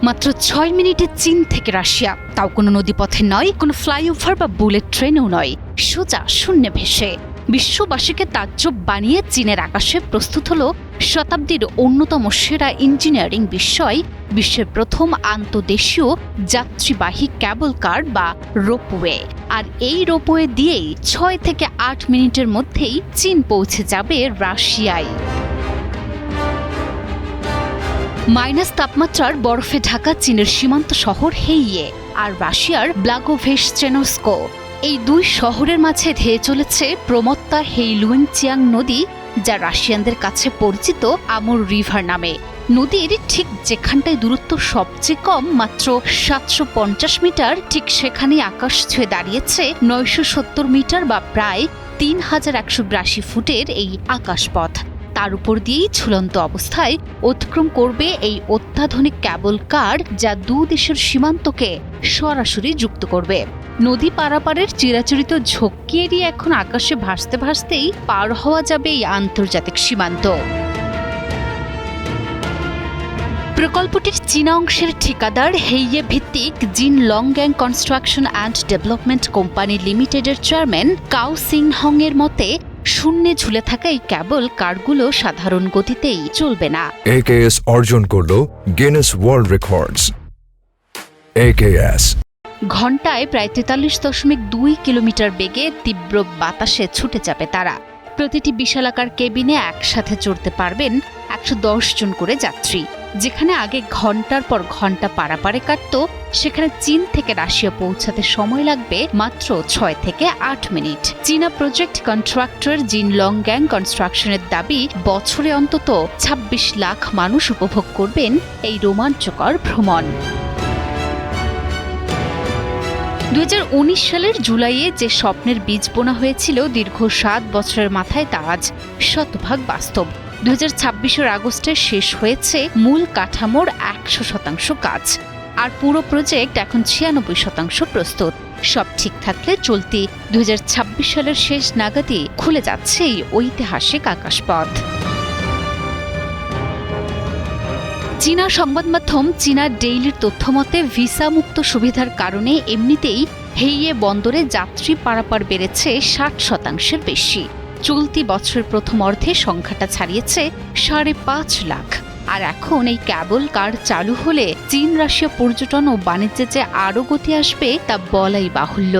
মাত্র ৬ মিনিটে চীন থেকে রাশিয়া, তাও কোনো নদীপথে নয়, কোনো ফ্লাইওভার বা বুলেট ট্রেনেও নয়, সোজা শূন্যে ভেসে। বিশ্ববাসীকে তাজ্জব বানিয়ে চীনের আকাশে প্রস্তুত হল শতাব্দীর অন্যতম সেরা ইঞ্জিনিয়ারিং বিস্ময়, বিশ্বের প্রথম আন্তদেশীয় যাত্রীবাহী ক্যাবল কার বা রোপওয়ে। আর এই রোপওয়ে দিয়েই ৬ থেকে ৮ মিনিটের মধ্যেই চীন পৌঁছে যাবে রাশিয়ায়। মাইনাস তাপমাত্রার বরফে ঢাকা চীনের সীমান্ত শহর হেইয়ে আর রাশিয়ার ব্লাগোভেশচেনস্কো, এই দুই শহরের মাঝে ধেয়ে চলেছে প্রমত্তা হেইলুয়েংচিয়াং নদী, যা রাশিয়ানদের কাছে পরিচিত আমুর রিভার নামে। নদীর ঠিক যেখানটায় দূরত্ব সবচেয়ে কম, মাত্র ৭৫০ মিটার, ঠিক সেখানেই আকাশ ছুঁয়ে দাঁড়িয়েছে ৯৭০ মিটার বা প্রায় ৩১৮২ ফুটের এই আকাশপথ। তার উপর দিয়েই ঝুলন্ত অবস্থায় অতিক্রম করবে এই অত্যাধুনিক ক্যাবল কার, যা দুদেশের সীমান্তকে সরাসরি যুক্ত করবে। নদী পারাপারের চিরাচরিত ঝক্কি এড়িয়ে এখন আকাশে ভাসতে ভাসতেই পার হওয়া যাবে এই আন্তর্জাতিক সীমান্ত। প্রকল্পটির চীনা অংশের ঠিকাদার হেইয়ে ভিত্তিক জিন লংগ্যাং কনস্ট্রাকশন অ্যান্ড ডেভেলপমেন্ট কোম্পানি লিমিটেডের চেয়ারম্যান কাও সিংহং এর মতে, শূন্যে ঝুলে থাকা এই ক্যাবল কারগুলো সাধারণ গতিতেই চলবে না। AKS অর্জন করল গিনেস ওয়ার্ল্ড রেকর্ডস। AKS ঘণ্টায় প্রায় ৪৩.২ কিলোমিটার বেগে তীব্র বাতাসে ছুটে যাবে তারা। প্রতিটি বিশালাকার কেবিনে একসাথে চড়তে পারবেন ১১০ জন করে যাত্রী। যেখানে আগে ঘণ্টার পর ঘণ্টা পারাপারে কাটত, সেখানে চীন থেকে রাশিয়া পৌঁছাতে সময় লাগবে মাত্র ৬ থেকে ৮ মিনিট। চীনা প্রজেক্ট কন্ট্রাক্টর জিন লংগ্যাং কনস্ট্রাকশনের দাবি, বছরে অন্তত ২৬ লাখ মানুষ উপভোগ করবেন এই রোমাঞ্চকর ভ্রমণ। ২০১৯ সালের জুলাইয়ে যে স্বপ্নের বীজ বোনা হয়েছিল দীর্ঘ ৭ বছরের মাথায়, তা আজ শতভাগ বাস্তব। ২০২৬ আগস্টে শেষ হয়েছে মূল কাঠামোর ১০০% কাজ, আর পুরো প্রজেক্ট এখন ৯৬% প্রস্তুত। সব ঠিক থাকলে চলতি ২০২৬ সালের শেষ নাগাদই খুলে যাচ্ছে এই ঐতিহাসিক আকাশপথ। চীনা সংবাদ মাধ্যম চীনা ডেইলির তথ্যমতে, ভিসা মুক্ত সুবিধার কারণে এমনিতেই হেইয়ে বন্দরে যাত্রী পারাপার বেড়েছে ৬০%-এর বেশি। চলতি বছরের প্রথম অর্ধে সংখ্যাটা ছাড়িয়েছে ৫.৫ লাখ। আর এখন এই ক্যাবল কার চালু হলে চীন রাশিয়া পর্যটন ও বাণিজ্যে যে আরও গতি আসবে তা বলাই বাহুল্য।